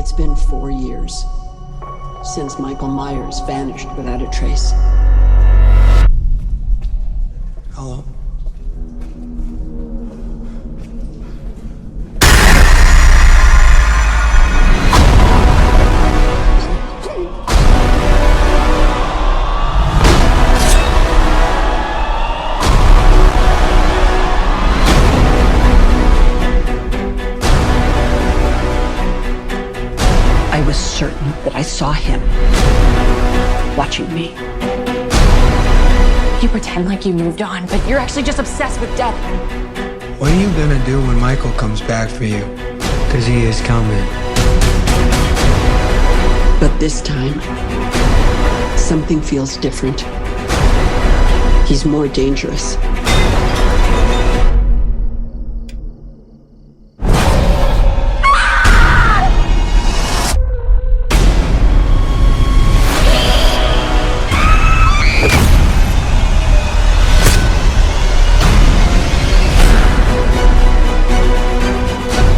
It's been 4 years since Michael Myers vanished without a trace. Hello? I was certain that I saw him watching me. You pretend like you moved on, but you're actually just obsessed with death. What are you gonna do when Michael comes back for you? Because he is coming. But this time, something feels different. He's more dangerous.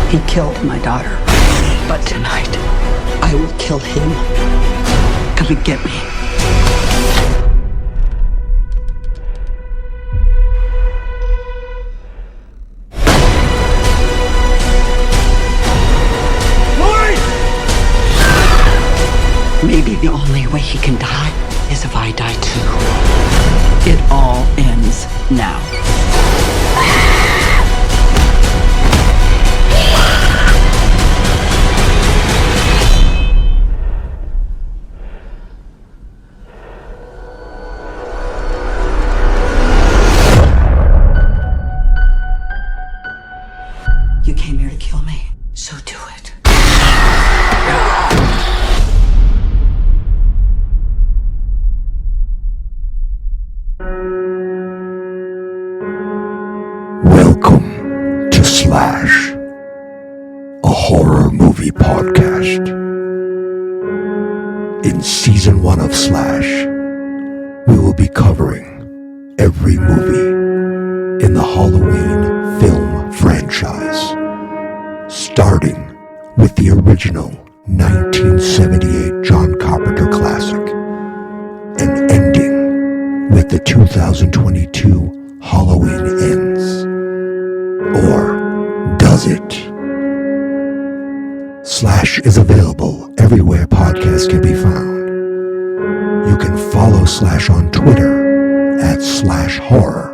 He killed my daughter. But tonight, I will kill him. Come and get me. Maybe the only way he can die is if I die too. It all ends now. You came here to kill me, so do it. Welcome to Slash, a horror movie podcast. In season 1 of Slash, we will be covering every movie in the Halloween film franchise, starting with the original 1978 John Carpenter classic and ending with the 2022 Halloween Ends. Or does it? Slash is available everywhere podcasts can be found. You can follow Slash on Twitter at Slash Horror.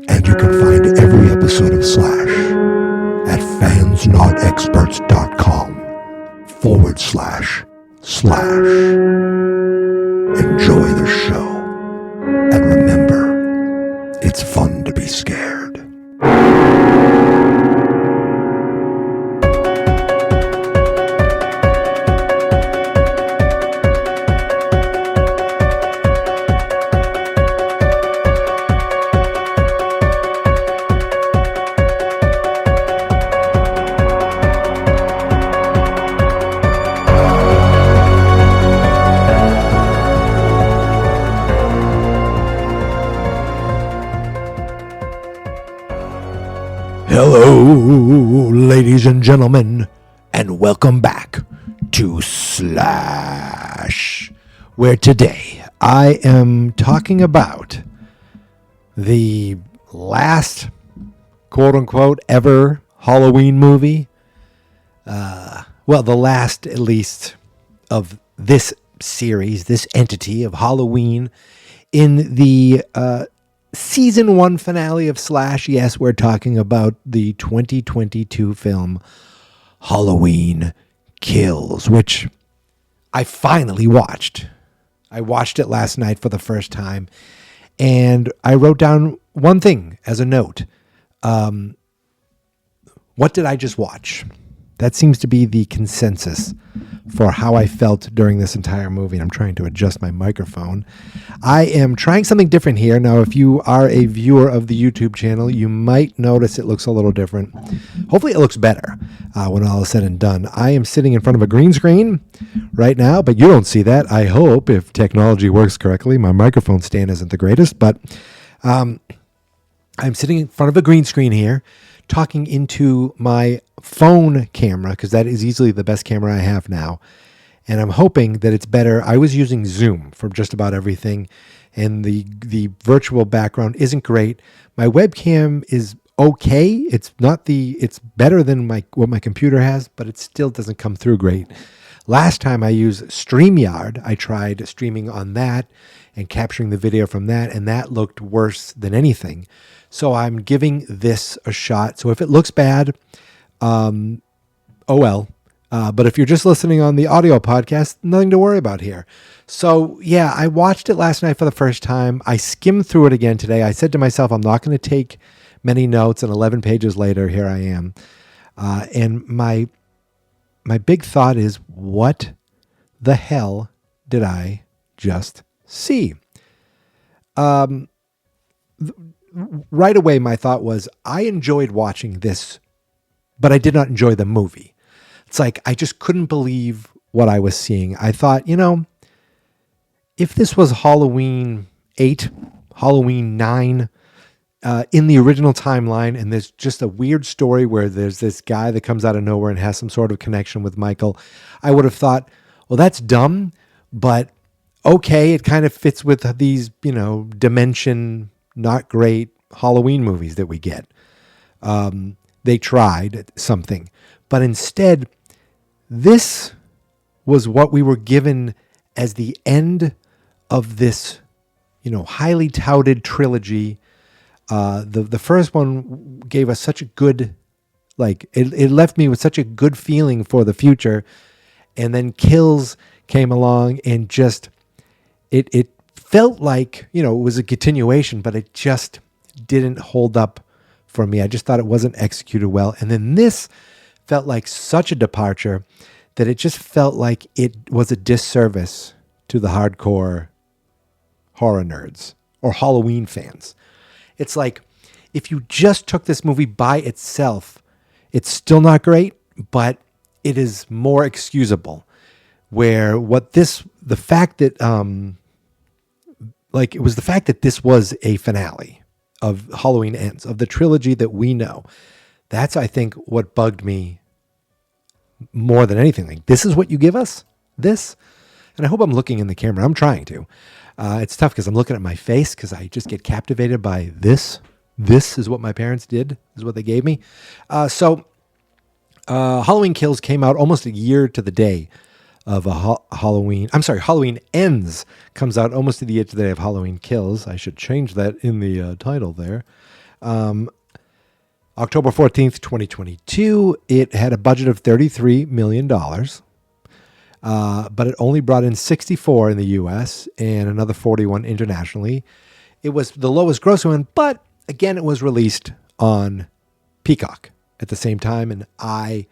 And you can find every episode of Slash at fansnotexperts.com/slash. Enjoy the show. And remember, it's fun to be scared. Hello, ladies and gentlemen, and welcome back to Slash, where today I am talking about the last, quote-unquote, ever Halloween movie. Well, the last, at least, of this series, this entity of Halloween in the Season 1 finale of Slash. Yes, we're talking about the 2022 film Halloween Kills, which I finally watched. I watched it last night for the first time, and I wrote down one thing as a note. What did I just watch? That seems to be the consensus for how I felt during this entire movie. I'm trying to adjust my microphone. I am trying something different here. Now, if you are a viewer of the YouTube channel, you might notice it looks a little different. Hopefully it looks better when all is said and done. I am sitting in front of a green screen right now, but you don't see that. I hope, if technology works correctly. My microphone stand isn't the greatest, but I'm sitting in front of a green screen here, talking into my phone camera because that is easily the best camera I have now. And I'm hoping that it's better. I was using Zoom for just about everything, and the virtual background isn't great. My webcam is okay. It's better than what my computer has, but it still doesn't come through great. Last time I used StreamYard, I tried streaming on that and capturing the video from that, and that looked worse than anything. So I'm giving this a shot. So if it looks bad, oh well. But if you're just listening on the audio podcast, nothing to worry about here. So yeah, I watched it last night for the first time. I skimmed through it again today. I said to myself, I'm not going to take many notes, and 11 pages later, here I am. And my big thought is, what the hell did I just see? Right away, my thought was, I enjoyed watching this, but I did not enjoy the movie. It's like, I just couldn't believe what I was seeing. I thought, if this was Halloween 8, Halloween 9, in the original timeline, and there's just a weird story where there's this guy that comes out of nowhere and has some sort of connection with Michael, I would have thought, well, that's dumb, but okay, it kind of fits with these, dimension, not great Halloween movies that we get. They tried something, but instead, this was what we were given as the end of this, highly touted trilogy. The first one gave us such a good, it left me with such a good feeling for the future. And then Kills came along and just, it felt like, it was a continuation, but it just didn't hold up for me. I just thought it wasn't executed well. And then this felt like such a departure that it just felt like it was a disservice to the hardcore horror nerds or Halloween fans. It's like, if you just took this movie by itself, it's still not great, but it is more excusable. Where the fact that this was a finale of Halloween Ends, of the trilogy that we know. That's, I think, what bugged me more than anything. Like, this is what you give us? This? And I hope I'm looking in the camera. I'm trying to. It's tough because I'm looking at my face because I just get captivated by this. This is what my parents did. This is what they gave me. Halloween Kills came out almost a year to the day of Halloween. I'm sorry, Halloween Ends comes out almost to the year to the day of Halloween Kills. I should change that in the title there. October 14th, 2022. It had a budget of $33 million. But it only brought in 64 in the U.S. and another 41 internationally. It was the lowest grossing one, but again, it was released on Peacock at the same time, and I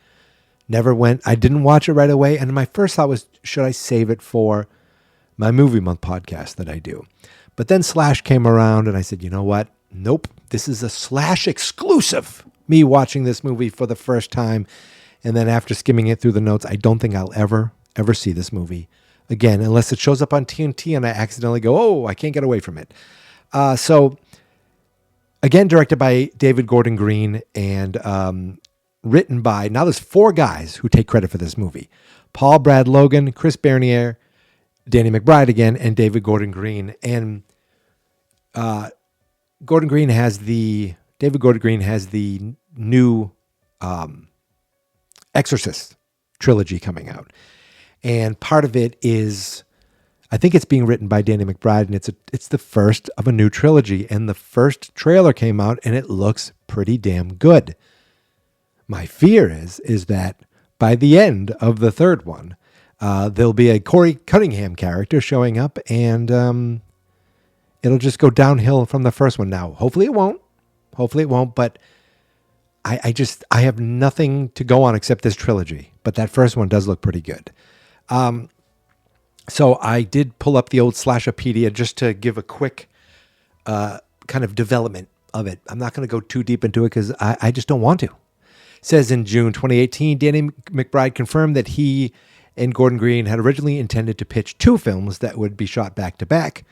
didn't watch it right away, and my first thought was, should I save it for my Movie Month podcast that I do? But then Slash came around, and I said, you know what? Nope, this is a Slash exclusive. Me watching this movie for the first time, and then after skimming it through the notes, I don't think I'll ever see this movie again, unless it shows up on TNT and I accidentally go, oh, I can't get away from it. So again, directed by David Gordon Green and written by, now there's 4 guys who take credit for this movie: Paul Brad Logan, Chris Bernier, Danny McBride again, and David Gordon Green. And David Gordon Green has the new Exorcist trilogy coming out. And part of it is, I think it's being written by Danny McBride, and it's the first of a new trilogy. And the first trailer came out, and it looks pretty damn good. My fear is that by the end of the third one, there'll be a Corey Cunningham character showing up, and it'll just go downhill from the first one. Now, hopefully it won't, but I have nothing to go on except this trilogy. But that first one does look pretty good. So I did pull up the old Slashopedia just to give a quick kind of development of it. I'm not going to go too deep into it because I just don't want to. It says in June 2018, Danny McBride confirmed that he and Gordon Green had originally intended to pitch 2 films that would be shot back to back.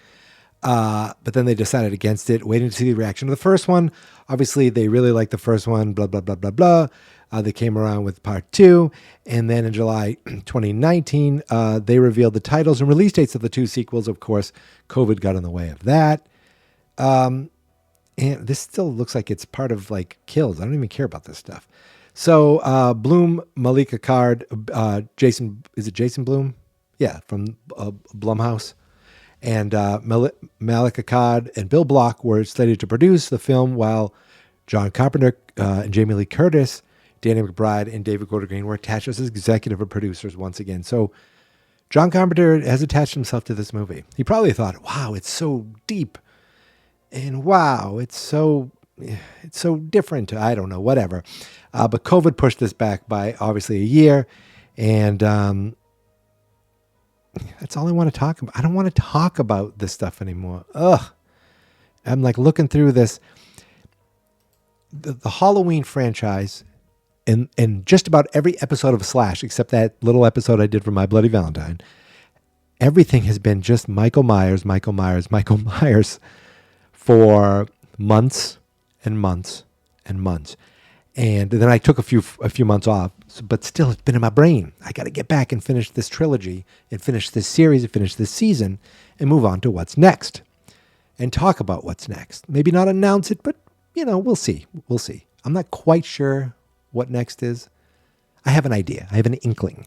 But then they decided against it, waiting to see the reaction to the first one. Obviously, they really liked the first one, blah, blah, blah, blah, blah. They came around with part 2. And then in July 2019, they revealed the titles and release dates of the 2 sequels. Of course, COVID got in the way of that. And this still looks like it's part of like Kills. I don't even care about this stuff. So Bloom, Matichak, Jason Bloom? Yeah, from Blumhouse. And Matichak and Bill Block were slated to produce the film, while John Carpenter and Jamie Lee Curtis, Danny McBride, and David Gordon Green were attached as executive producers once again. So John Carpenter has attached himself to this movie. He probably thought, wow, it's so deep. And wow, it's so different. I don't know, whatever. But COVID pushed this back by obviously a year. And that's all I want to talk about. I don't want to talk about this stuff anymore. Ugh. I'm like looking through this. The Halloween franchise and just about every episode of Slash, except that little episode I did for My Bloody Valentine, everything has been just Michael Myers for months and months and months. And then I took a few months off, but still it's been in my brain. I got to get back and finish this trilogy and finish this series and finish this season and move on to what's next and talk about what's next. Maybe not announce it, but we'll see. We'll see. I'm not quite sure what next is. I have an idea. I have an inkling.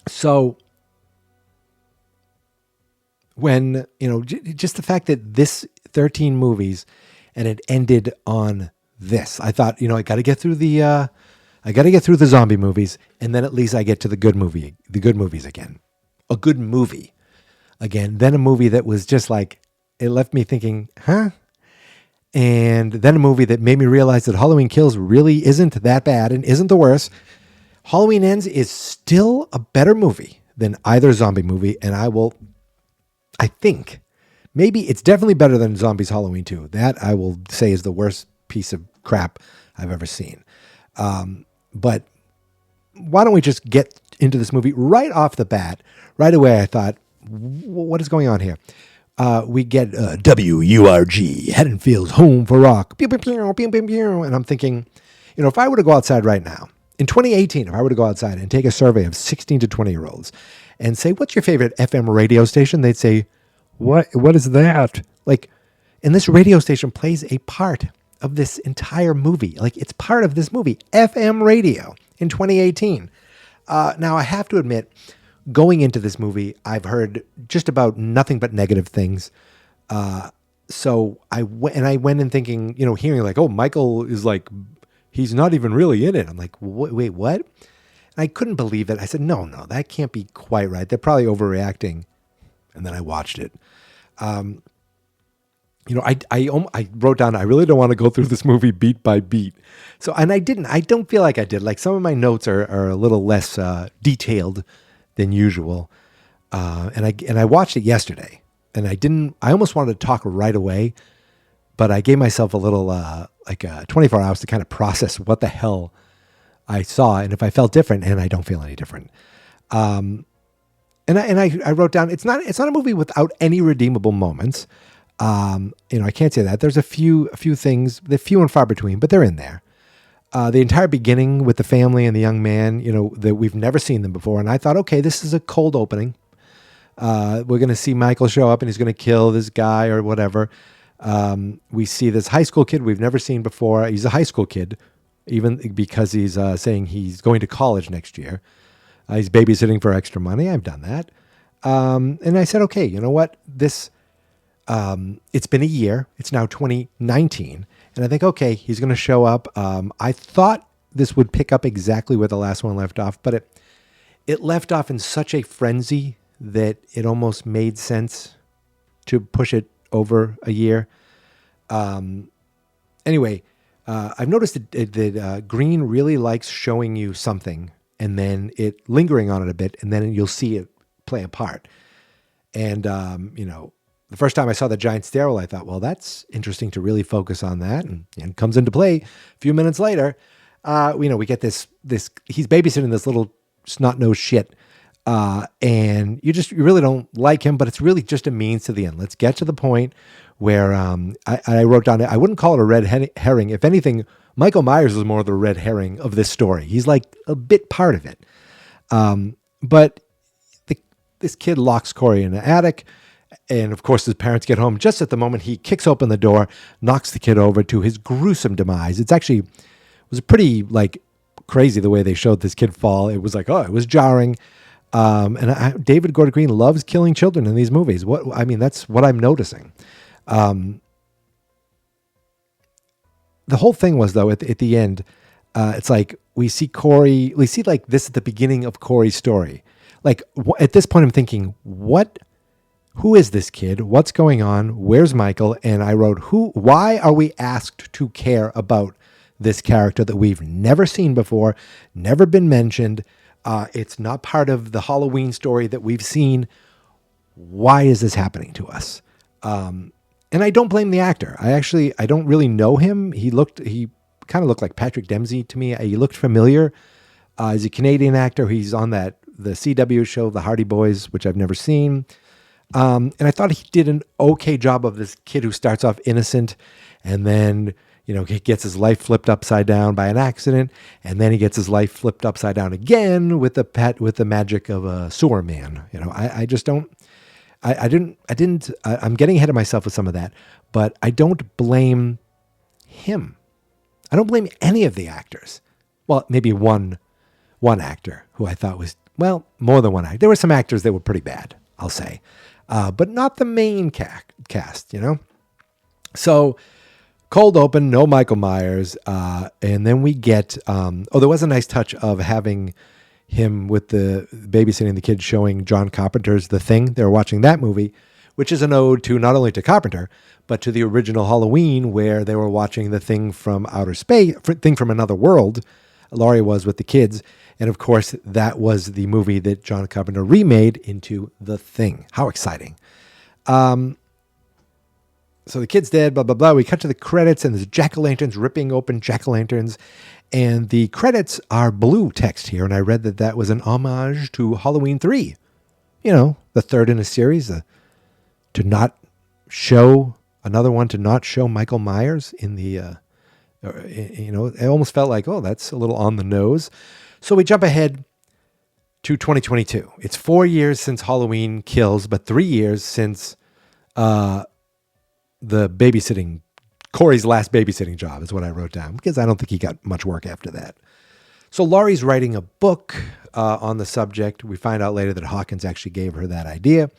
So when, just the fact that this 13 movies and it ended on this, I thought, I got to get through the zombie movies, and then at least I get to the good movies again. A good movie again. Then a movie that was just like, it left me thinking, huh? And then a movie that made me realize that Halloween Kills really isn't that bad and isn't the worst. Halloween Ends is still a better movie than either zombie movie, and I think maybe it's definitely better than Zombies Halloween 2. That I will say is the worst piece of crap I've ever seen. But why don't we just get into this movie right off the bat? Right away, I thought, what is going on here? We get WURG, Haddonfield's Home for Rock. Pew, pew, pew, pew, pew, pew. And I'm thinking, if I were to go outside right now, in 2018, if I were to go outside and take a survey of 16 to 20-year-olds and say, what's your favorite FM radio station? They'd say, what is that? Like, and this radio station plays a part of this entire movie. Like, it's part of this movie, FM radio in 2018. Now, I have to admit, going into this movie, I've heard just about nothing but negative things. So I went in thinking, hearing like, oh, Michael is like, he's not even really in it. I'm like, wait, what? And I couldn't believe it. I said, no, that can't be quite right. They're probably overreacting. And then I watched it. I wrote down, I really don't want to go through this movie beat by beat. So, and I didn't. I don't feel like I did. Like, some of my notes are a little less detailed than usual. And I watched it yesterday, and I almost wanted to talk right away, but I gave myself a little 24 hours to kind of process what the hell I saw and if I felt different, and I don't feel any different. And I wrote down, it's not a movie without any redeemable moments. I can't say that. There's a few things, they're few and far between, but they're in there. The entire beginning with the family and the young man, that we've never seen them before. And I thought, okay, this is a cold opening. We're going to see Michael show up and he's going to kill this guy or whatever. We see this high school kid we've never seen before. He's a high school kid, even because he's saying he's going to college next year. He's babysitting for extra money. I've done that. And I said, okay, you know what? This, it's been a year. It's now 2019. And I think, okay, he's going to show up. I thought this would pick up exactly where the last one left off, but it left off in such a frenzy that it almost made sense to push it over a year. Anyway, I've noticed that Green really likes showing you something and then it lingering on it a bit, and then you'll see it play a part. And, the first time I saw the giant stairwell, I thought, well, that's interesting to really focus on that. And comes into play a few minutes later. We get this, he's babysitting this little snot-nosed shit. And you really don't like him, but it's really just a means to the end. Let's get to the point where I wrote down, I wouldn't call it a red herring. If anything, Michael Myers is more the red herring of this story. He's like a bit part of it. But this kid locks Corey in the attic. And of course, his parents get home just at the moment he kicks open the door, knocks the kid over to his gruesome demise. It was pretty like crazy the way they showed this kid fall. It was like, it was jarring. David Gordon Green loves killing children in these movies. That's what I'm noticing. The whole thing was, though, at the end, it's like we see like this at the beginning of Corey's story. Like at this point, I'm thinking, who is this kid? What's going on? Where's Michael? And I wrote, why are we asked to care about this character that we've never seen before, never been mentioned? It's not part of the Halloween story that we've seen. Why is this happening to us? And I don't blame the actor. I don't really know him. He kind of looked like Patrick Dempsey to me. He looked familiar. He's a Canadian actor. He's on the CW show, The Hardy Boys, which I've never seen. And I thought he did an okay job of this kid who starts off innocent and then, he gets his life flipped upside down by an accident. And then he gets his life flipped upside down again with the magic of a sewer man. I'm getting ahead of myself with some of that, but I don't blame him. I don't blame any of the actors. Well, maybe one actor who I thought was, more than one actor. There were some actors that were pretty bad, I'll say. But not the main cast, So cold open, no Michael Myers. And then we get, there was a nice touch of having him with the babysitting the kids showing John Carpenter's The Thing. They were watching that movie, which is an ode to not only to Carpenter, but to the original Halloween where they were watching The Thing from outer space, Thing from Another World. Laurie was with the kids. And of course, that was the movie that John Carpenter remade into The Thing. How exciting. So the kid's dead, blah, blah, blah. We cut to the credits and there's jack-o'-lanterns ripping open jack-o'-lanterns. And the credits are blue text here. And I read that was an homage to Halloween 3. The third in a series. To not show Michael Myers in the... it almost felt like, that's a little on the nose. So we jump ahead to 2022. It's 4 years since Halloween Kills, but 3 years since the Corey's last babysitting job is what I wrote down, because I don't think he got much work after that. So Laurie's writing a book on the subject. We find out later that Hawkins actually gave her that idea.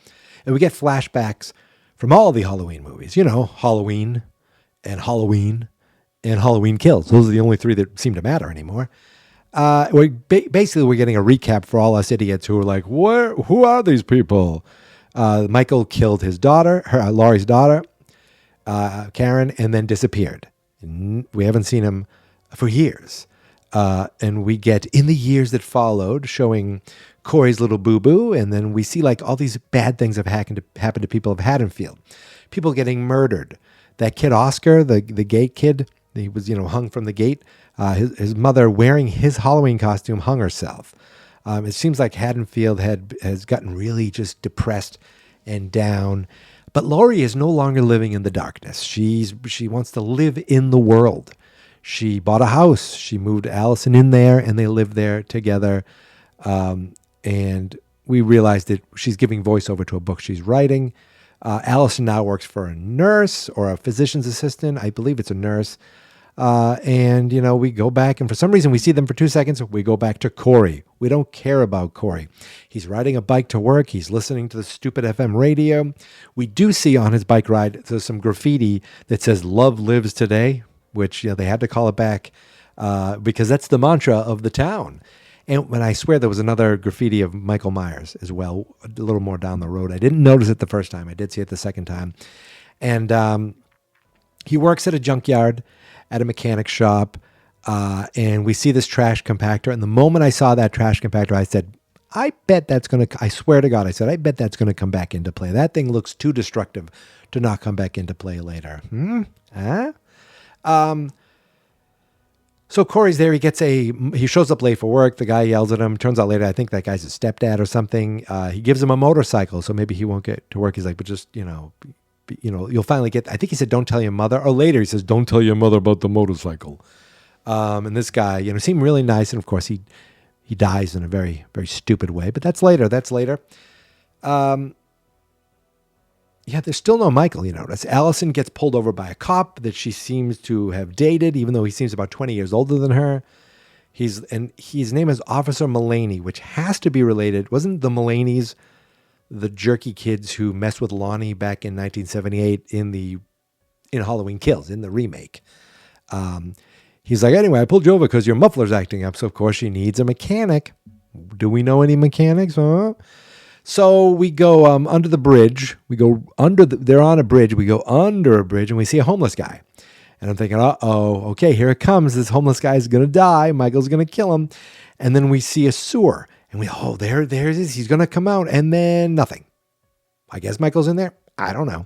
And we get flashbacks from all the Halloween movies. Halloween and Halloween and Halloween Kills. Those are the only three that seem to matter anymore. We're getting a recap for all us idiots who are like, who are these people? Michael killed his daughter, Laurie's daughter, Karen, and then disappeared. We haven't seen him for years. And we get in the years that followed showing Corey's little boo-boo. And then we see like all these bad things have happened to people of Haddonfield. People getting murdered. That kid, Oscar, the gay kid, he was, hung from the gate. His mother, wearing his Halloween costume, hung herself. It seems like Haddonfield has gotten really just depressed and down. But Laurie is no longer living in the darkness. She wants to live in the world. She bought a house. She moved Allison in there, and they live there together. And we realized that she's giving voiceover to a book she's writing. Allison now works for a nurse or a physician's assistant. I believe it's a nurse. And we go back, and for some reason we see them for 2 seconds. We go back to Corey. We don't care about Corey. He's riding a bike to work. He's listening to the stupid FM radio. We do see on his bike ride, there's some graffiti that says "Love lives today," which they had to call it back because that's the mantra of the town. And when I swear there was another graffiti of Michael Myers as well, a little more down the road. I didn't notice it the first time. I did see it the second time. And he works at a junkyard, at a mechanic shop, and we see this trash compactor. And the moment I saw that trash compactor, I said, I bet that's going to, I swear to God, I said, I bet that's going to come back into play. That thing looks too destructive to not come back into play later. So Corey's there. He shows up late for work. The guy yells at him. Turns out later, I think that guy's his stepdad or something. He gives him a motorcycle, so maybe he won't get to work. He's like, but just, you'll finally get, I think he said, don't tell your mother. Or later he says, don't tell your mother about the motorcycle. And this guy, seemed really nice. And of course he dies in a very, very stupid way, but that's later. Yeah, there's still no Michael, Allison gets pulled over by a cop that she seems to have dated, even though he seems about 20 years older than her. His name is Officer Mullaney, which has to be related. Wasn't the Mullaneys the jerky kids who messed with Lonnie back in 1978 in Halloween Kills, in the remake? He's like, anyway, I pulled you over because your muffler's acting up, so of course she needs a mechanic. Do we know any mechanics, huh? So we go under the bridge. We go they're on a bridge. We go under a bridge and we see a homeless guy. And I'm thinking, okay, here it comes. This homeless guy is going to die. Michael's going to kill him. And then we see a sewer. And there it is. He's going to come out. And then nothing. I guess Michael's in there. I don't know.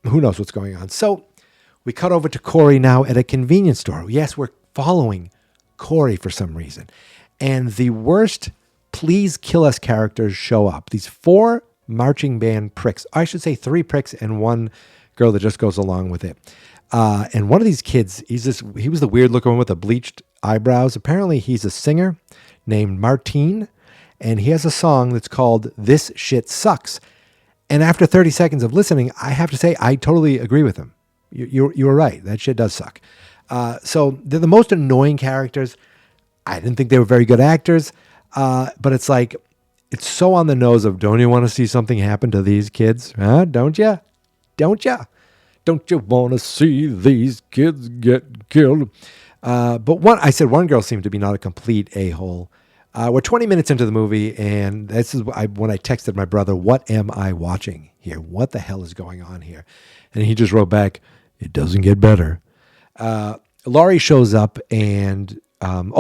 Who knows what's going on? So we cut over to Corey now at a convenience store. Yes, we're following Corey for some reason. And the worst please kill us characters show up. These 4 marching band pricks. I should say 3 pricks and 1 girl that just goes along with it. And one of these kids, he was the weird looking one with the bleached eyebrows. Apparently he's a singer named Martine, and he has a song that's called This Shit Sucks. And after 30 seconds of listening, I have to say I totally agree with him. You were right. That shit does suck. So they're the most annoying characters. I didn't think they were very good actors. But it's like, it's so on the nose of, don't you want to see something happen to these kids? Huh? Don't you? Don't you? Don't you want to see these kids get killed? But one girl seemed to be not a complete a-hole. We're 20 minutes into the movie, and this is when I texted my brother, what am I watching here? What the hell is going on here? And he just wrote back, it doesn't get better. Laurie shows up and...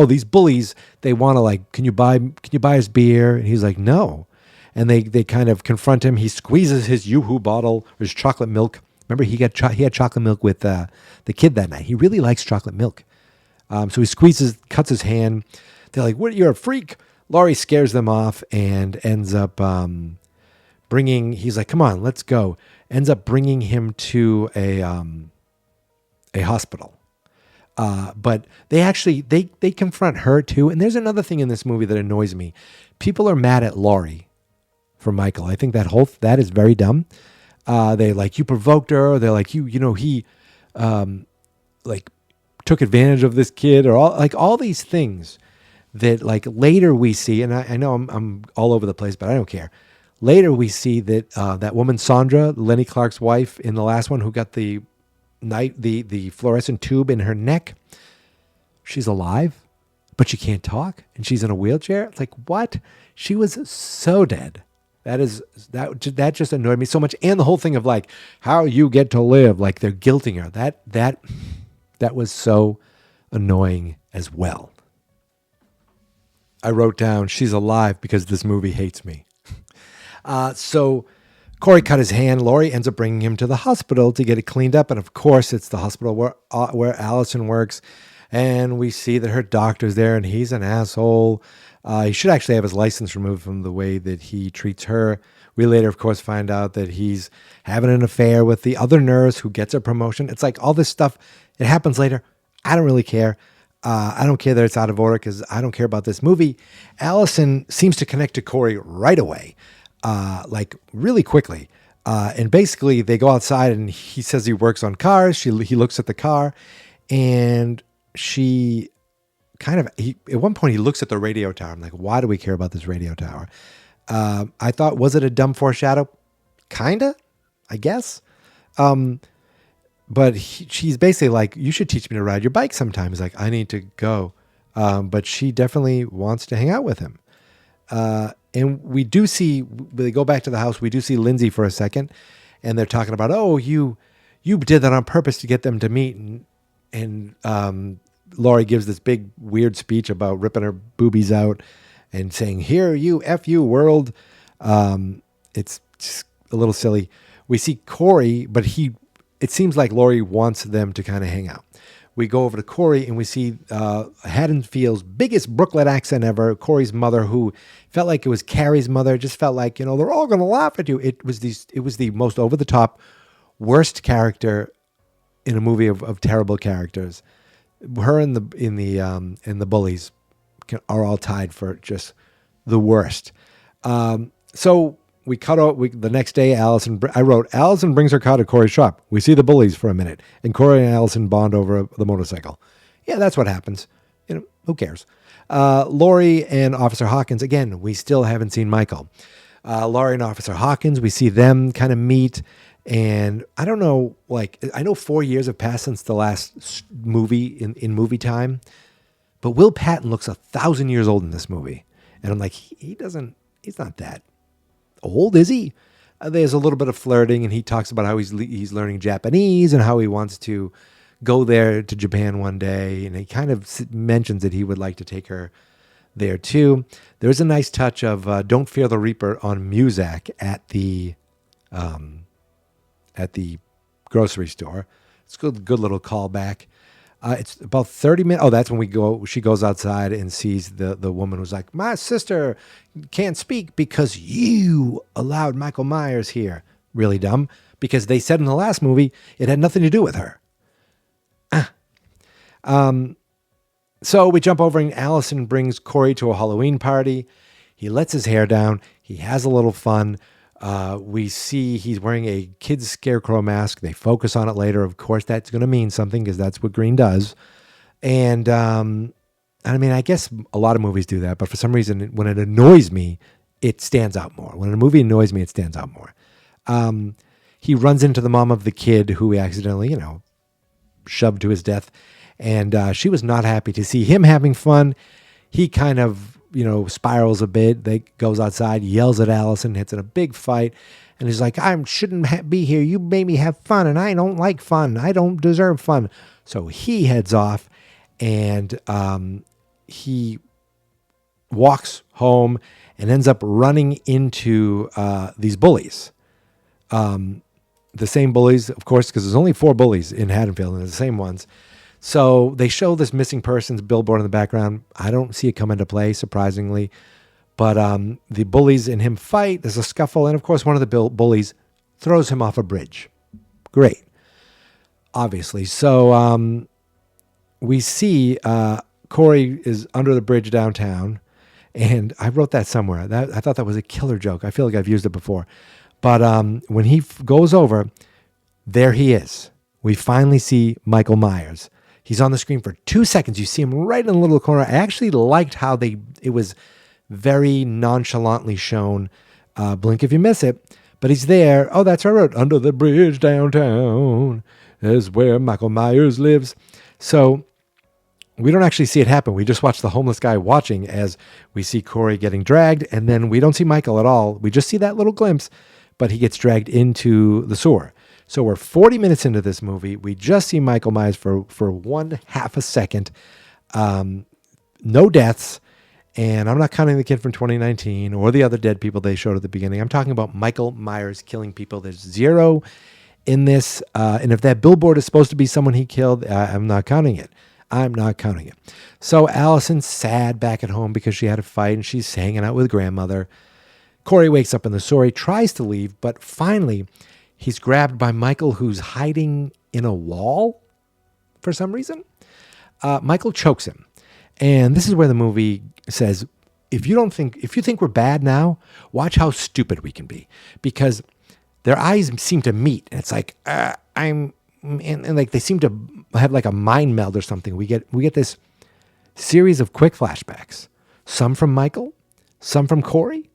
these bullies, they want to can you buy us beer? And he's like, no. And they kind of confront him. He squeezes his Yoo-hoo bottle, or his chocolate milk. Remember, he had chocolate milk with the kid that night. He really likes chocolate milk. So he cuts his hand. They're like, what, you're a freak. Laurie scares them off and ends up he's like, come on, let's go. Ends up bringing him to a hospital. But they confront her too. And there's another thing in this movie that annoys me. People are mad at Laurie for Michael. I think that is very dumb. They like, you provoked her. They're like, he took advantage of this kid, or all these things that later we see. And I know I'm all over the place, but I don't care. Later we see that, that woman, Sandra, Lenny Clark's wife in the last one, who got the fluorescent tube in her neck, she's alive, but she can't talk, and she's in a wheelchair. It's like, what? She was so dead. That just annoyed me so much. And the whole thing of how you get to live, they're guilting her. That was so annoying as well. I wrote down, she's alive because this movie hates me. So Corey cut his hand. Laurie ends up bringing him to the hospital to get it cleaned up. And of course, it's the hospital where Allison works. And we see that her doctor's there, and he's an asshole. He should actually have his license removed from the way that he treats her. We later, of course, find out that he's having an affair with the other nurse who gets a promotion. It's like all this stuff, it happens later. I don't really care. I don't care that it's out of order because I don't care about this movie. Allison seems to connect to Corey right away. Really quickly. And basically they go outside and he says he works on cars. He looks at the car, and at one point he looks at the radio tower. I'm like, why do we care about this radio tower? I thought, was it a dumb foreshadow? Kinda, I guess. But she's basically like, you should teach me to ride your bike sometime. He's like, I need to go. But she definitely wants to hang out with him. And we do see, they go back to the house, we do see Lindsay for a second, and they're talking about, you did that on purpose to get them to meet. And Laurie gives this big weird speech about ripping her boobies out and saying, here, you, F you, world. It's just a little silly. We see Corey, but it seems like Laurie wants them to kind of hang out. we go over to Corey and we see Haddonfield's biggest Brooklyn accent ever, Corey's mother, who felt like it was Carrie's mother. It just felt like, they're all going to laugh at you. It was the most over-the-top, worst character in a movie of terrible characters. Her and the bullies are all tied for just the worst. So we cut out. The next day, I wrote, Allison brings her car to Corey's shop. We see the bullies for a minute, and Corey and Allison bond over the motorcycle. Yeah, that's what happens. Who cares? Laurie and Officer Hawkins, again, we still haven't seen Michael. Laurie and Officer Hawkins, we see them kind of meet. And I don't know, I know 4 years have passed since the last movie in movie time, but Will Patton looks 1,000 years old in this movie. And I'm like, he's not that old, is he? There's a little bit of flirting, and he talks about how he's learning Japanese and how he wants to go there to Japan one day. And he kind of mentions that he would like to take her there too. There's a nice touch of Don't Fear the Reaper on Muzak at the grocery store. It's a good little callback. It's about 30 minutes. Oh, that's when she goes outside and sees the woman who's like, my sister can't speak because you allowed Michael Myers here. Really dumb, because they said in the last movie it had nothing to do with her. So we jump over and Allison brings Corey to a Halloween party. He lets his hair down. He has a little fun. We see he's wearing a kid's scarecrow mask. They focus on it later. Of course, that's going to mean something because that's what green does. And I guess a lot of movies do that, but for some reason, when it annoys me, it stands out more. When a movie annoys me, it stands out more. He runs into the mom of the kid who he accidentally, shoved to his death. And she was not happy to see him having fun. He kind of, spirals a bit. They goes outside, yells at Allison, hits in a big fight. And he's like, I shouldn't be here. You made me have fun, and I don't like fun. I don't deserve fun. So he heads off, and he walks home and ends up running into these bullies. The same bullies, of course, because there's only 4 bullies in Haddonfield, and they're the same ones. So they show this missing persons billboard in the background. I don't see it come into play, surprisingly. But the bullies and him fight. There's a scuffle. And, of course, one of the bullies throws him off a bridge. Great. Obviously. So we see Corey is under the bridge downtown. And I wrote that somewhere. I thought that was a killer joke. I feel like I've used it before. But when he goes over, there he is. We finally see Michael Myers. He's on the screen for 2 seconds. You see him right in the little corner. I actually liked how it was very nonchalantly shown. Blink if you miss it. But he's there. Oh, that's right. Under the bridge downtown is where Michael Myers lives. So we don't actually see it happen. We just watch the homeless guy watching as we see Corey getting dragged. And then we don't see Michael at all. We just see that little glimpse. But he gets dragged into the sewer. So we're 40 minutes into this movie. We just see Michael Myers for 1/2 a second. No deaths. And I'm not counting the kid from 2019 or the other dead people they showed at the beginning. I'm talking about Michael Myers killing people. There's 0 in this. And if that billboard is supposed to be someone he killed, I'm not counting it. I'm not counting it. So Allison's sad back at home because she had a fight and she's hanging out with grandmother. Corey wakes up in the sewer, tries to leave, but finally he's grabbed by Michael, who's hiding in a wall for some reason. Michael chokes him. And this is where the movie says, if you think we're bad now, watch how stupid we can be. Because their eyes seem to meet. And it's like, and like they seem to have like a mind meld or something. We get this series of quick flashbacks. Some from Michael, some from Corey.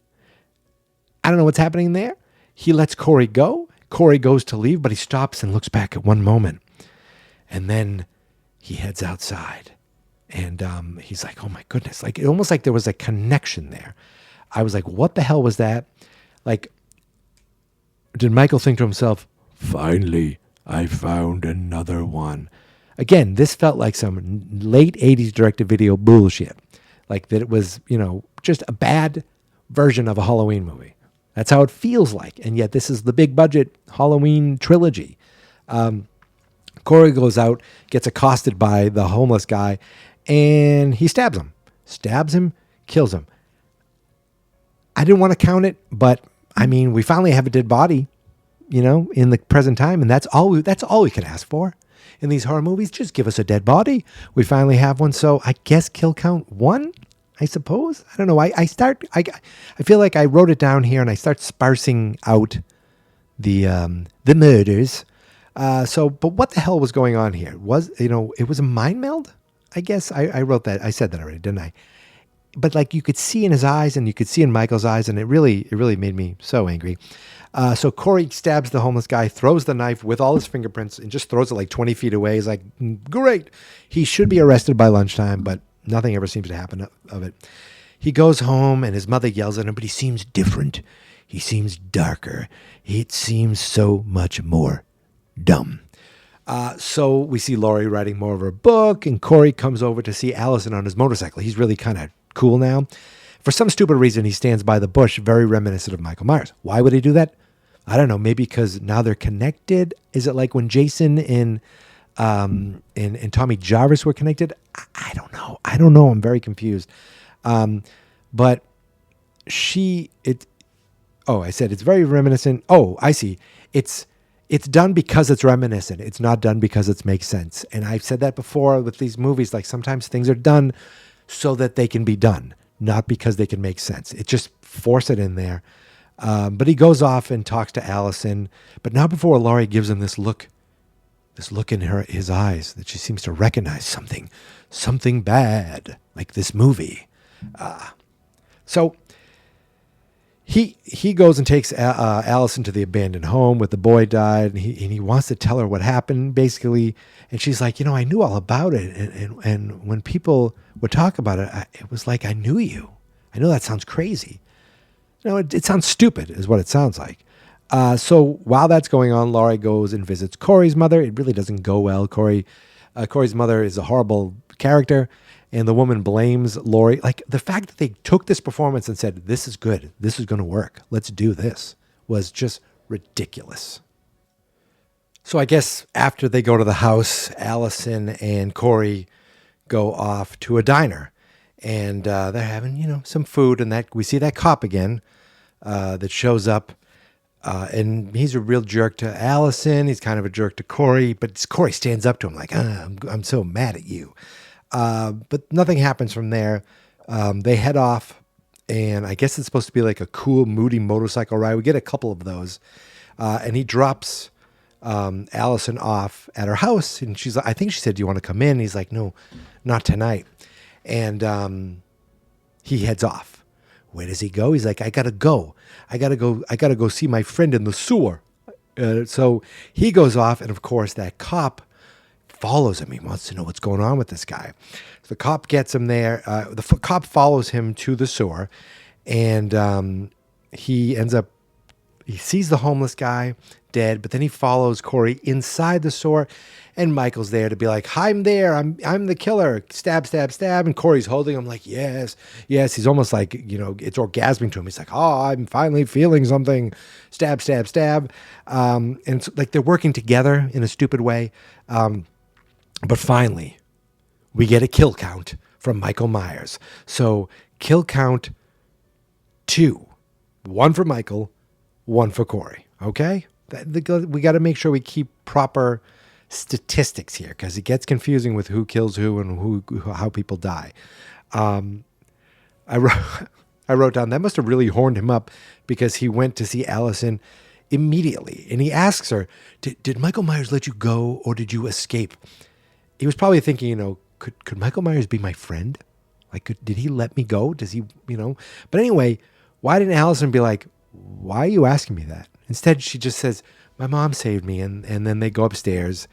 I don't know what's happening there. He lets Corey go. Corey goes to leave, but he stops and looks back at one moment. And then he heads outside. And he's like, oh my goodness. Like, almost like there was a connection there. I was like, what the hell was that? Like, did Michael think to himself, finally, I found another one. Again, this felt like some late 80s direct-to-video bullshit. Like that it was, just a bad version of a Halloween movie. That's how it feels like. And yet this is the big budget Halloween trilogy. Corey goes out, gets accosted by the homeless guy, and he stabs him, kills him. I didn't want to count it, but I mean, we finally have a dead body, in the present time, and that's all we can ask for in these horror movies. Just give us a dead body. We finally have one, so I guess kill count 1, I suppose. I don't know. I feel like I wrote it down here, and I start sparsing out the murders. But what the hell was going on here? It was a mind meld, I guess. I wrote that. I said that already, didn't I? But like you could see in his eyes and you could see in Michael's eyes, and it really made me so angry. So Corey stabs the homeless guy, throws the knife with all his fingerprints, and just throws it like 20 feet away. He's like, great. He should be arrested by lunchtime, but nothing ever seems to happen of it. He goes home and his mother yells at him, but he seems different. He seems darker. It seems so much more dumb. So we see Laurie writing more of her book, and Corey comes over to see Allison on his motorcycle. He's really kind of cool now. For some stupid reason, he stands by the bush, very reminiscent of Michael Myers. Why would he do that? I don't know. Maybe because now they're connected. Is it like when Jason and Tommy Jarvis were connected? I don't know. I'm very confused. But I said it's very reminiscent. Oh, I see. It's done because it's reminiscent. It's not done because it makes sense. And I've said that before with these movies. Like sometimes things are done so that they can be done, not because they can make sense. It just force it in there. But he goes off and talks to Allison. But now before Laurie gives him this look in his eyes that she seems to recognize something bad, like this movie. So he goes and takes Allison to the abandoned home where the boy died, and he wants to tell her what happened, basically. And she's like, I knew all about it, and when people would talk about it, it was like I knew you. I know that sounds crazy. It sounds stupid, is what it sounds like. So while that's going on, Laurie goes and visits Corey's mother. It really doesn't go well. Corey's mother is a horrible character. And the woman blames Laurie. Like the fact that they took this performance and said, this is good. This is going to work. Let's do this was just ridiculous. So I guess after they go to the house, Allison and Corey go off to a diner. And they're having, some food. And that we see that cop again that shows up. And he's a real jerk to Allison. He's kind of a jerk to Corey. But Corey stands up to him like, I'm so mad at you. But nothing happens from there. They head off, and I guess it's supposed to be like a cool, moody motorcycle ride. We get a couple of those. And he drops Allison off at her house, and I think she said, do you want to come in? He's like, no, not tonight. And he heads off. Where does he go? He's like, I gotta go see my friend in the sewer. So he goes off, and of course that cop follows him. He wants to know what's going on with this guy. So the cop gets him there. The cop follows him to the sewer, and he sees the homeless guy dead, but then he follows Corey inside the sewer, and Michael's there to be like, I'm there. I'm the killer. Stab, stab, stab. And Corey's holding him like, yes. He's almost like, it's orgasming to him. He's like, oh, I'm finally feeling something. Stab, stab, stab. And it's like they're working together in a stupid way. But finally, we get a kill count from Michael Myers. So kill count 2. 1 for Michael, 1 for Corey. Okay? We got to make sure we keep proper statistics here because it gets confusing with who kills who and how people die. I wrote down that must have really horned him up because he went to see Allison immediately. And he asks her, did Michael Myers let you go or did you escape? He was probably thinking, could Michael Myers be my friend? Like, did he let me go? Does he, But anyway, why didn't Allison be like, why are you asking me that? Instead, she just says, my mom saved me. And then they go upstairs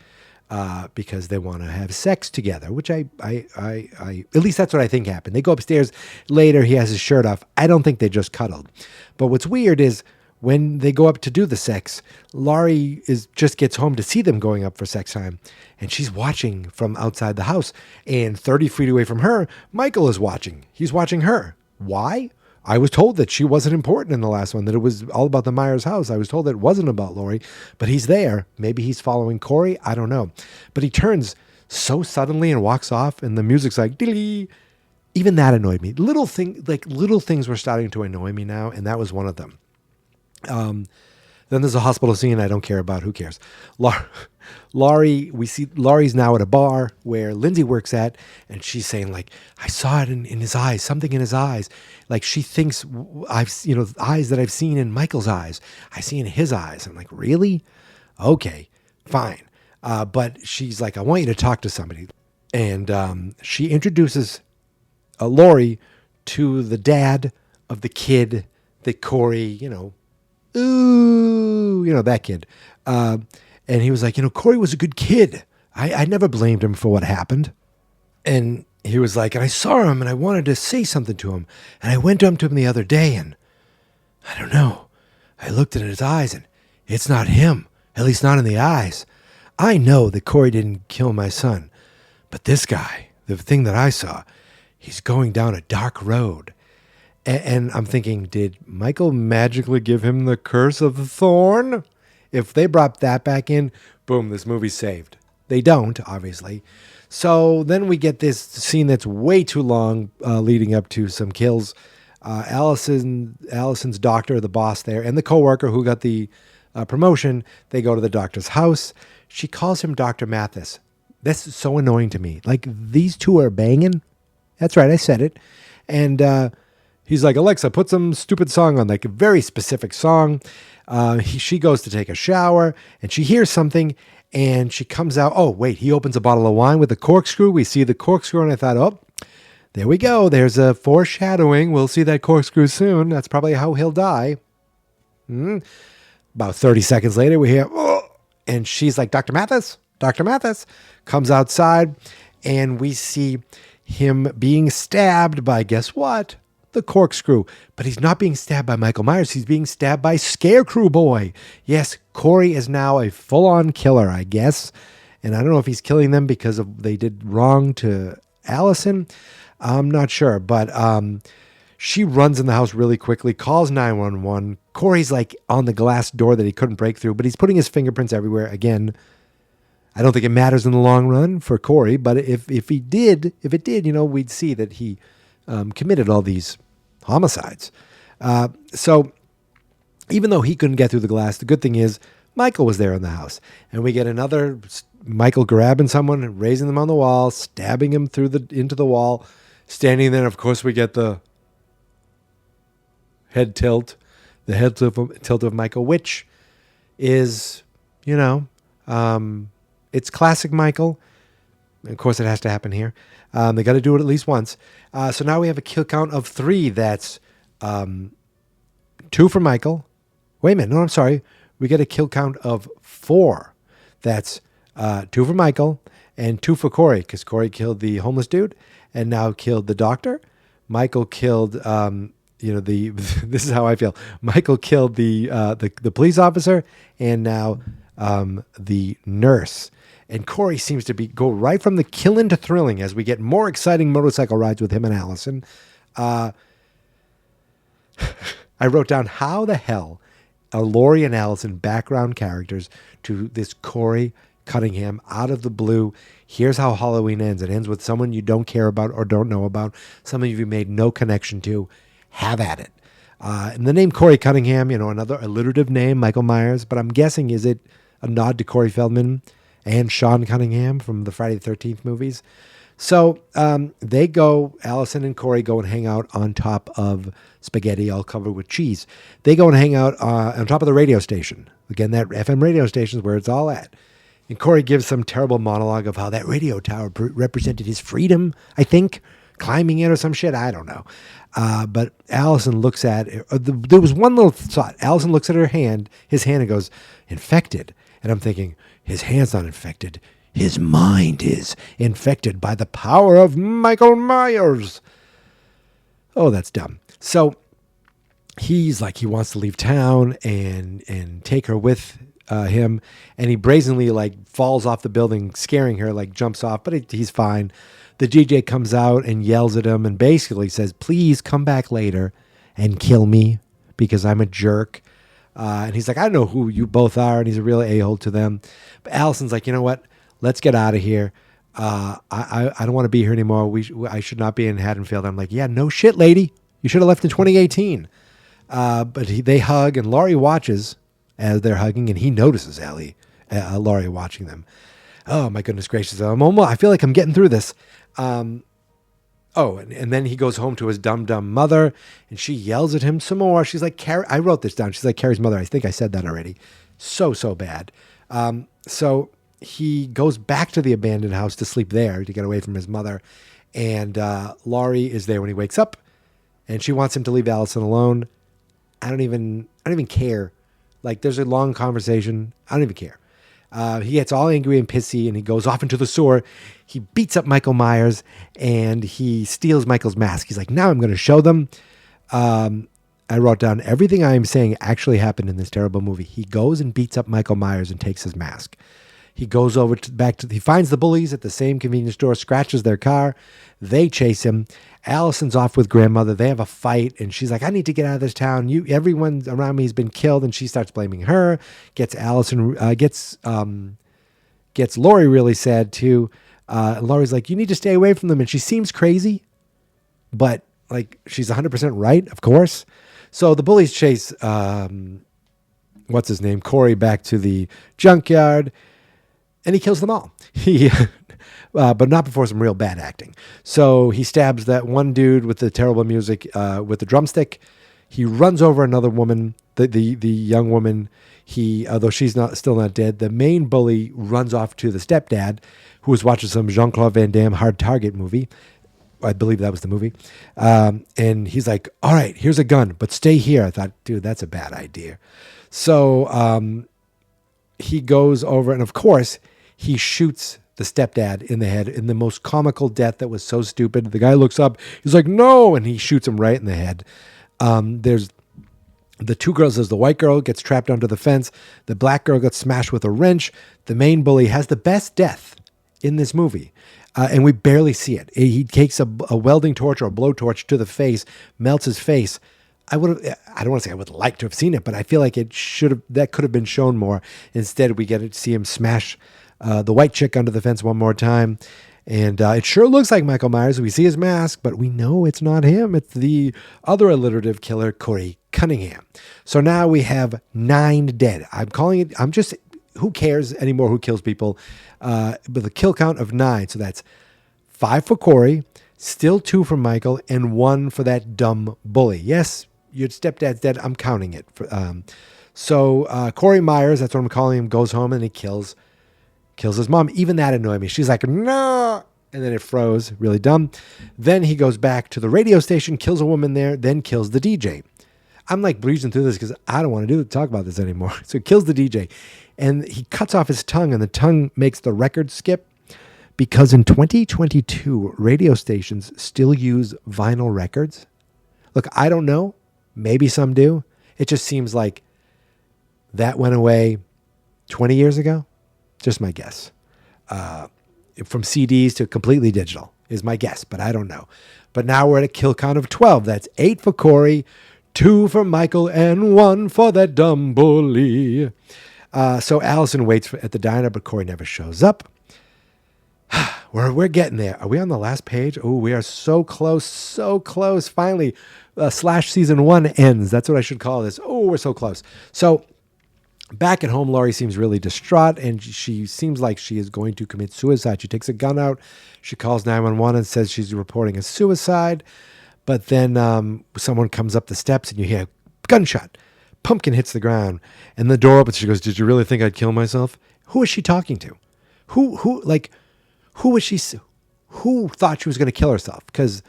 because they want to have sex together, which I at least that's what I think happened. They go upstairs later. He has his shirt off. I don't think they just cuddled. But what's weird is when they go up to do the sex, Laurie just gets home to see them going up for sex time. And she's watching from outside the house. And 30 feet away from her, Michael is watching. He's watching her. Why? I was told that she wasn't important in the last one, that it was all about the Myers house. I was told that it wasn't about Laurie, but he's there. Maybe he's following Corey. I don't know. But he turns so suddenly and walks off, and the music's like, dilly. Even that annoyed me. Little things were starting to annoy me now, and that was one of them. Then there's a hospital scene I don't care about. Who cares? Laurie, we see Laurie's now at a bar where Lindsay works at, and she's saying, like, I saw it in his eyes, something in his eyes. Like, she thinks the eyes that I've seen in Michael's eyes, I see in his eyes. I'm like, really? Okay, fine. But she's like, I want you to talk to somebody. And she introduces Laurie to the dad of the kid that Corey, that kid. And he was like, Corey was a good kid. I never blamed him for what happened. And he was like, and I saw him and I wanted to say something to him. And I went up to him the other day and I don't know. I looked in his eyes and it's not him, at least not in the eyes. I know that Corey didn't kill my son, but this guy, the thing that I saw, he's going down a dark road. And I'm thinking, did Michael magically give him the curse of the thorn? If they brought that back in, boom, this movie's saved. They don't, obviously. So then we get this scene that's way too long, leading up to some kills. Allison's doctor, the boss there, and the coworker who got the promotion, they go to the doctor's house. She calls him Dr. Mathis. That's so annoying to me. Like, these two are banging. That's right, I said it. And he's like, Alexa, put some stupid song on, like a very specific song. She goes to take a shower and she hears something and she comes out. Oh, wait, he opens a bottle of wine with a corkscrew. We see the corkscrew and I thought, oh, there we go. There's a foreshadowing. We'll see that corkscrew soon. That's probably how he'll die. About 30 seconds later, we hear, oh, and she's like, Dr. Mathis comes outside and we see him being stabbed by, guess what? The corkscrew. But he's not being stabbed by Michael Myers. He's being stabbed by Scarecrow Boy. Yes, Corey is now a full-on killer, I guess. And I don't know if he's killing them because they did wrong to Allison. I'm not sure. But she runs in the house really quickly, calls 911. Corey's like on the glass door that he couldn't break through, but he's putting his fingerprints everywhere. Again, I don't think it matters in the long run for Corey, but if it did, we'd see that he committed all these homicides. So even though he couldn't get through the glass, the good thing is Michael was there in the house. And we get another Michael grabbing someone and raising them on the wall, stabbing him into the wall, standing there. Of course, we get the head tilt of Michael, which is, it's classic Michael. Of course, it has to happen here. They got to do it at least once. So now we have a kill count of 3. That's 2 for Michael. Wait a minute. No, I'm sorry. We get a kill count of 4. That's 2 for Michael and 2 for Corey, because Corey killed the homeless dude and now killed the doctor. Michael killed, this is how I feel. Michael killed the police officer and now the nurse. And Corey seems to go right from the killing to thrilling as we get more exciting motorcycle rides with him and Allison. I wrote down, how the hell are Laurie and Allison background characters to this Corey Cunningham out of the blue? Here's how Halloween ends. It ends with someone you don't care about or don't know about, someone you made no connection to. Have at it. And the name Corey Cunningham, another alliterative name, Michael Myers, but I'm guessing, is it a nod to Corey Feldman and Sean Cunningham from the Friday the 13th movies? So Allison and Corey go and hang out on top of spaghetti all covered with cheese. They go and hang out on top of the radio station. Again, that FM radio station is where it's all at. And Corey gives some terrible monologue of how that radio tower represented his freedom, I think, climbing it or some shit. I don't know. But Allison looks at it. There was one little thought. Allison looks at his hand and goes, infected. And I'm thinking, his hand's not infected. His mind is infected by the power of Michael Myers. Oh, that's dumb. So he's like, he wants to leave town and take her with him. And he brazenly falls off the building, scaring her, jumps off, but he's fine. The DJ comes out and yells at him and basically says, please come back later and kill me because I'm a jerk. And he's like, I don't know who you both are. And he's a real a-hole to them. But Allison's like, you know what? Let's get out of here. I don't want to be here anymore. I should not be in Haddonfield. I'm like, yeah, no shit, lady. You should have left in 2018. But they hug, and Laurie watches as they're hugging, and he notices Laurie watching them. Oh, my goodness gracious. I feel like I'm getting through this. And then he goes home to his dumb mother, and she yells at him some more. She's like, Carrie, I wrote this down. She's like, Carrie's mother. I think I said that already. So bad. So he goes back to the abandoned house to sleep there to get away from his mother. And Laurie is there when he wakes up, and she wants him to leave Allison alone. I don't even care. Like, there's a long conversation. I don't even care. He gets all angry and pissy, and he goes off into the sewer. He beats up Michael Myers, and he steals Michael's mask. He's like, now I'm going to show them. I wrote down everything I am saying actually happened in this terrible movie. He goes and beats up Michael Myers and takes his mask. He goes he finds the bullies at the same convenience store, scratches their car. They chase him. Allison's off with grandmother. They have a fight, and she's like, I need to get out of this town. Everyone around me has been killed, and she starts blaming her. Gets Laurie really sad too. Laurie's like, you need to stay away from them, and she seems crazy, but like she's 100% right, of course. So the bullies chase what's his name, Corey, back to the junkyard, and he kills them all. But not before some real bad acting. So he stabs that one dude with the terrible music with the drumstick. He runs over another woman, the young woman. Although she's still not dead, the main bully runs off to the stepdad, who was watching some Jean-Claude Van Damme Hard Target movie. I believe that was the movie. And he's like, all right, here's a gun, but stay here. I thought, dude, that's a bad idea. So he goes over, and of course, he shoots the stepdad in the head in the most comical death that was so stupid. The guy looks up, he's like, no, and he shoots him right in the head. There's the two girls. There's the white girl gets trapped under the fence. The black girl gets smashed with a wrench. The main bully has the best death in this movie. And we barely see it. He takes a welding torch or a blowtorch to the face, melts his face. I don't want to say I would like to have seen it, but I feel like that could have been shown more. Instead, we get to see him smash the white chick under the fence one more time. And it sure looks like Michael Myers. We see his mask, but we know it's not him. It's the other alliterative killer, Corey Cunningham. So now we have 9 dead. Who cares anymore who kills people? With a kill count of 9. So that's 5 for Corey, still 2 for Michael, and 1 for that dumb bully. Yes, your stepdad's dead. I'm counting it. So Corey Myers, that's what I'm calling him, goes home and he kills his mom. Even that annoyed me. She's like, no. And then it froze. Really dumb. Then he goes back to the radio station, kills a woman there, then kills the DJ. I'm like breezing through this because I don't want to talk about this anymore. So he kills the DJ. And he cuts off his tongue, and the tongue makes the record skip because in 2022, radio stations still use vinyl records. Look, I don't know. Maybe some do. It just seems like that went away 20 years ago. Just my guess. From CDs to completely digital is my guess, but I don't know. But now we're at a kill count of 12. That's 8 for Corey, 2 for Michael, and 1 for that dumb bully. So Allison waits at the diner, but Corey never shows up. We're getting there. Are we on the last page? Oh, we are so close, so close. Finally, Slash season 1 ends. That's what I should call this. Oh, we're so close. So back at home, Laurie seems really distraught, and she seems like she is going to commit suicide. She takes a gun out. She calls 911 and says she's reporting a suicide. But then someone comes up the steps, and you hear a gunshot. Pumpkin hits the ground, and the door opens. She goes, "Did you really think I'd kill myself?" Who is she talking to? Who was she? Who thought she was going to kill herself? Because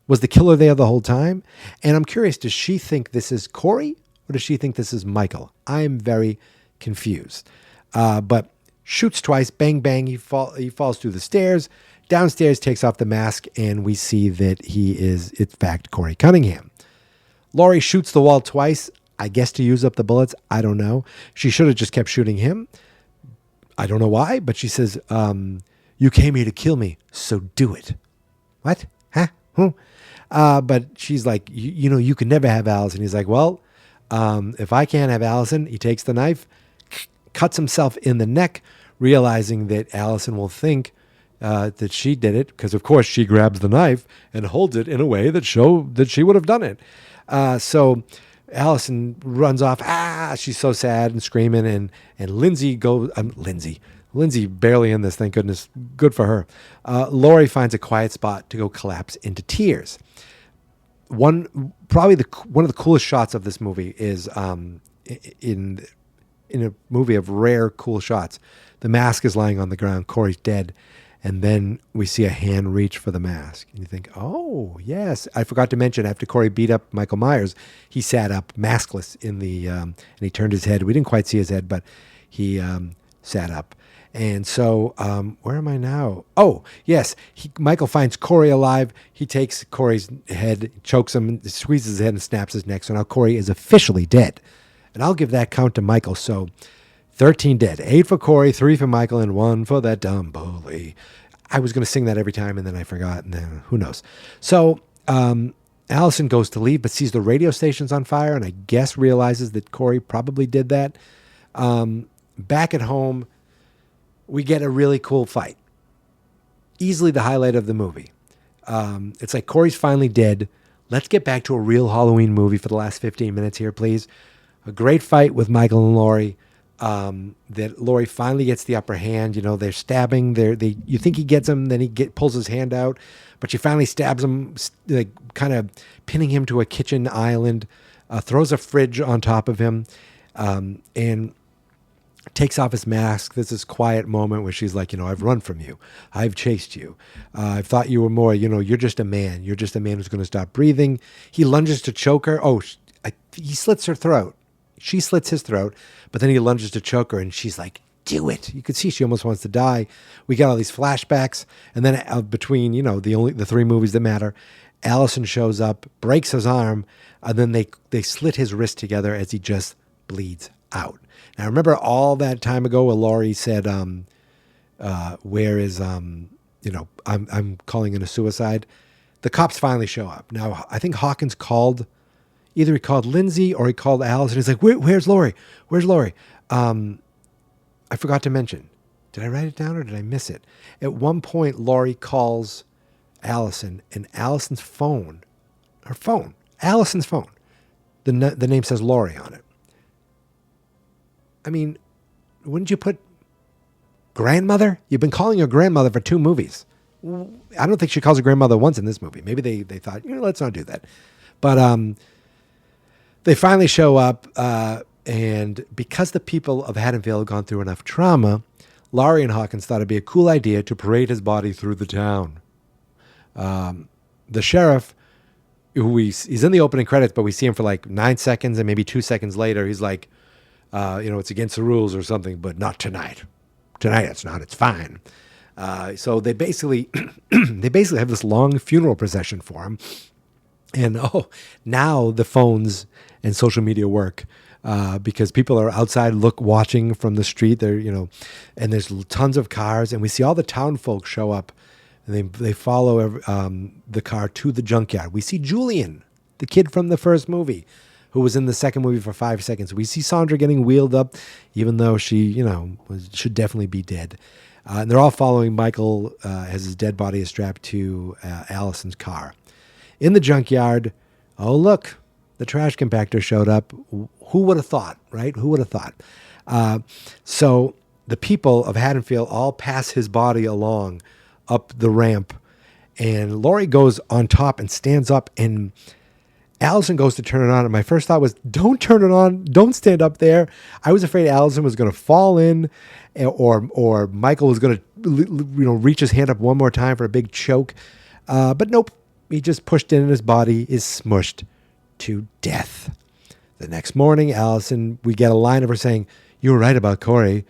was the killer there the whole time? And I'm curious, does she think this is Corey, or does she think this is Michael? I'm very confused. But shoots twice, bang, bang. He falls through the stairs. Downstairs, takes off the mask, and we see that he is, in fact, Corey Cunningham. Laurie shoots the wall twice, I guess to use up the bullets. I don't know. She should have just kept shooting him. I don't know why, but she says, you came here to kill me, so do it. What? Huh? But she's like, you know, you could never have Allison. He's like, well, if I can't have Allison, he takes the knife, cuts himself in the neck, realizing that Allison will think that she did it, because of course she grabs the knife and holds it in a way that show that she would have done it. So Allison runs off. She's so sad and screaming, and Lindsay goes. Lindsay barely in this, thank goodness. Good for her. Laurie finds a quiet spot to go collapse into tears. One of the coolest shots of this movie is in a movie of rare cool shots. The mask is lying on the ground. Corey's dead. And then we see a hand reach for the mask. And you think, oh, yes. I forgot to mention, after Corey beat up Michael Myers, he sat up maskless in the, and he turned his head. We didn't quite see his head, but he sat up. And so, where am I now? Oh, yes. Michael finds Corey alive. He takes Corey's head, chokes him, squeezes his head, and snaps his neck. So now Corey is officially dead. And I'll give that count to Michael. So 13 dead. 8 for Corey, 3 for Michael, and 1 for that dumb bully. I was going to sing that every time, and then I forgot, and then who knows. So Allison goes to leave, but sees the radio station's on fire, and I guess realizes that Corey probably did that. Back at home, we get a really cool fight. Easily the highlight of the movie. It's like Corey's finally dead. Let's get back to a real Halloween movie for the last 15 minutes here, please. A great fight with Michael and Laurie. That Laurie finally gets the upper hand. You know, they're stabbing. You think he gets him, then he pulls his hand out, but she finally stabs him, like kind of pinning him to a kitchen island. Throws a fridge on top of him, and takes off his mask. There's this quiet moment where she's like, you know, I've run from you. I've chased you. I've thought you were more, you know, you're just a man. You're just a man who's going to stop breathing. He lunges to choke her. He slits her throat. She slits his throat, but then he lunges to choke her, and she's like, do it. You could see she almost wants to die. We got all these flashbacks, and then between, you know, the 3 movies that matter, Allison shows up, breaks his arm, and then they slit his wrist together as he just bleeds out. Now, remember all that time ago where Laurie said, where is, you know, I'm calling it a suicide? The cops finally show up. Now, I think Hawkins either he called Lindsay or he called Allison. He's like, where's Laurie? Where's Laurie? I forgot to mention. Did I write it down or did I miss it? At one point, Laurie calls Allison, and Allison's phone, Allison's phone, the name says Laurie on it. I mean, wouldn't you put grandmother? You've been calling your grandmother for 2 movies. I don't think she calls her grandmother once in this movie. Maybe they thought, you know, let's not do that. But they finally show up, and because the people of Haddonfield have gone through enough trauma, Laurie and Hawkins thought it'd be a cool idea to parade his body through the town. The sheriff, he's in the opening credits, but we see him for like 9 seconds, and maybe 2 seconds later, he's like, you know, it's against the rules or something, but not tonight. Tonight it's not. It's fine. So they basically have this long funeral procession for him. And now the phones and social media work because people are outside watching from the street. They're, you know, and there's tons of cars, and we see all the town folk show up, and they follow the car to the junkyard. We see Julian, the kid from the first movie, who was in the second movie for 5 seconds. We see Sandra getting wheeled up, even though she, you know, should definitely be dead. And they're all following Michael as his dead body is strapped to Allison's car. In the junkyard, oh, look, the trash compactor showed up. Who would have thought, right? Who would have thought? So the people of Haddonfield all pass his body along up the ramp, and Laurie goes on top and stands up, and Allison goes to turn it on, and my first thought was, don't turn it on. Don't stand up there. I was afraid Allison was going to fall in, or Michael was going to, you know, reach his hand up one more time for a big choke. But nope. He just pushed in, and his body is smushed to death. The next morning, Allison, we get a line of her saying, you were right about Corey.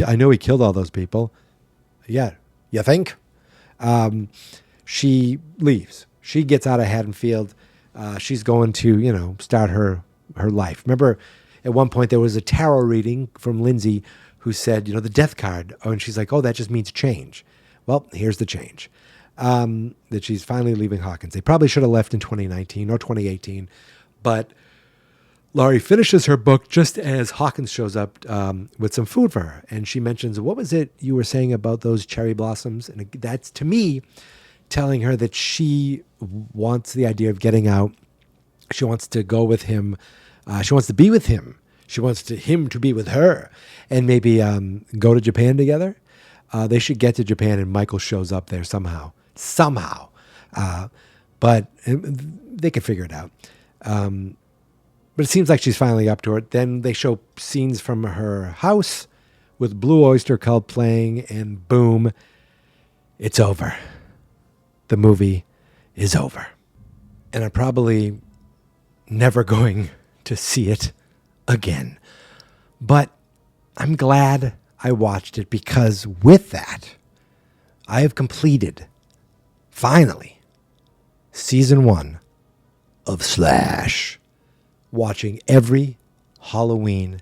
I know he killed all those people. Yeah. You think? She leaves. She gets out of Haddonfield. She's going to, you know, start her life. Remember, at one point there was a tarot reading from Lindsay who said, you know, the death card. Oh, and she's like, oh, that just means change. Well, here's the change. that she's finally leaving Hawkins. They probably should have left in 2019 or 2018, but Laurie finishes her book just as Hawkins shows up with some food for her. And she mentions, what was it you were saying about those cherry blossoms? And that's, to me, telling her that she wants the idea of getting out. She wants to go with him. She wants to be with him. She wants him to be with her. And maybe go to Japan together. They should get to Japan and Michael shows up there somehow. But they can figure it out. But it seems like she's finally up to it. Then they show scenes from her house with Blue Oyster Cult playing, and boom, it's over. The movie is over. And I'm probably never going to see it again. But I'm glad I watched it, because with that, I have completed, finally, season 1 of Slash. Watching every Halloween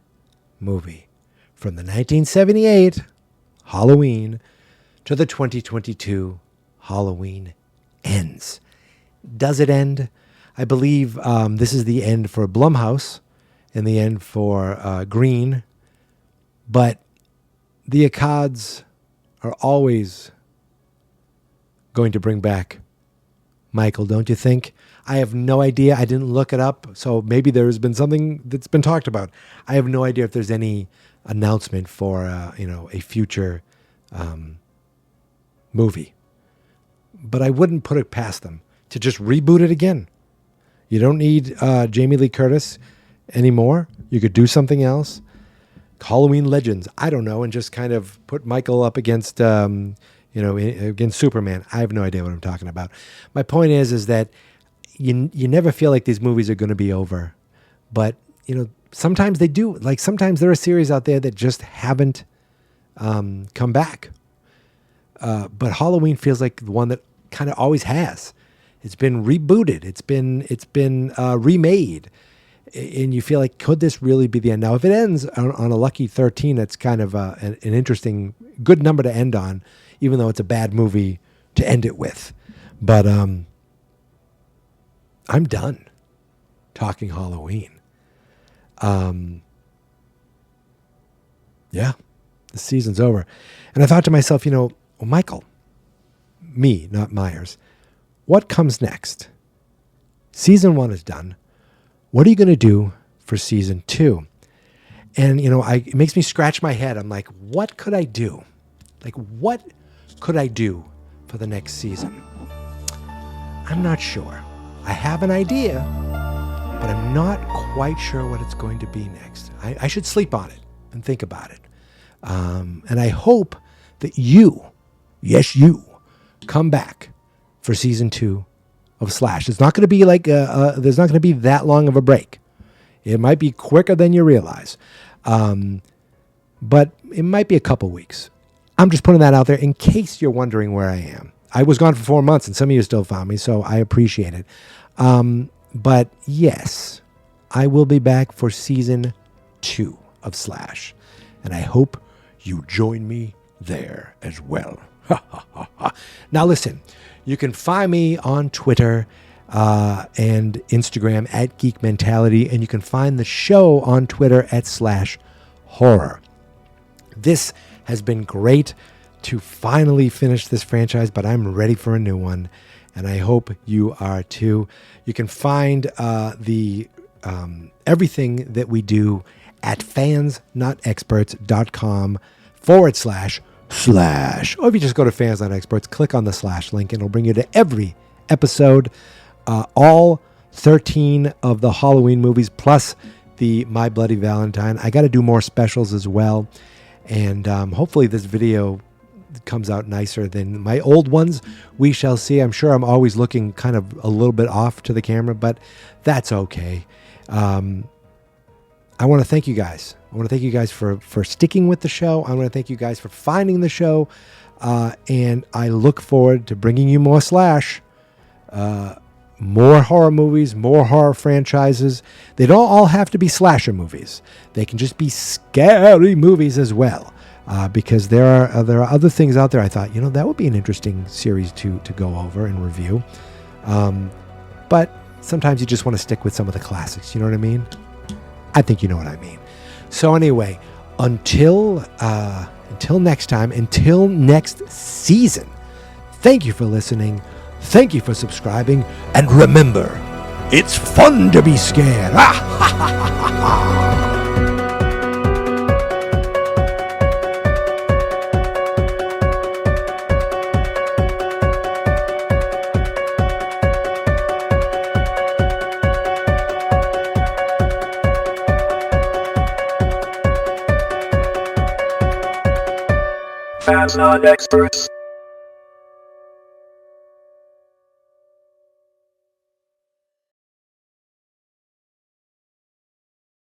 movie from the 1978 Halloween to the 2022 Halloween Ends. Does it end? I believe this is the end for Blumhouse and the end for Green, but the Accords are always going to bring back Michael, don't you think? I have no idea. I didn't look it up, so maybe there's been something that's been talked about. I have no idea if there's any announcement for a future movie. But I wouldn't put it past them to just reboot it again. You don't need Jamie Lee Curtis anymore. You could do something else. Halloween Legends, I don't know, and just kind of put Michael up against against Superman. I have no idea what I'm talking about. My point is that you never feel like these movies are going to be over, but sometimes they do. Like sometimes there are series out there that just haven't come back. But Halloween feels like the one that kind of always has. It's been rebooted. It's been remade, and you feel like, could this really be the end? Now, if it ends on a lucky 13, that's kind of an interesting, good number to end on, even though it's a bad movie to end it with. But I'm done talking Halloween. Yeah, the season's over. And I thought to myself, well, Michael, me, not Myers, what comes next? Season 1 is done. What are you going to do for season 2? And, it makes me scratch my head. I'm like, what could I do? Like, what could I do for the next season? I'm not sure. I have an idea, but I'm not quite sure what it's going to be next. I should sleep on it and think about it. And I hope that you, yes, you, come back for season 2 of Slash. It's not going to be like, there's not going to be that long of a break. It might be quicker than you realize. But it might be a couple weeks. I'm just putting that out there in case you're wondering where I am. I was gone for 4 months, and some of you still found me, so I appreciate it. But yes, I will be back for season 2 of Slash, and I hope you join me there as well. Now listen, you can find me on Twitter and Instagram at Geek Mentality, and you can find the show on Twitter at Slash Horror. This has been great to finally finish this franchise, but I'm ready for a new one, and I hope you are too. You can find the everything that we do at fansnotexperts.com/slash. Or if you just go to Fans Not Experts, click on the slash link, and it'll bring you to every episode, all 13 of the Halloween movies, plus the My Bloody Valentine. I got to do more specials as well. And hopefully this video comes out nicer than my old ones. We shall see. I'm sure I'm always looking kind of a little bit off to the camera, but that's okay. I want to thank you guys. I want to thank you guys for sticking with the show. I want to thank you guys for finding the show. And I look forward to bringing you more Slash, more horror movies, more horror franchises. They don't all have to be slasher movies. They can just be scary movies as well. because there are other things out there. I thought, that would be an interesting series to go over and review. But sometimes you just want to stick with some of the classics. You know what I mean? I think you know what I mean. So anyway, until next time, until next season, thank you for listening. Thank you for subscribing. And remember, it's fun to be scared. Fans not experts.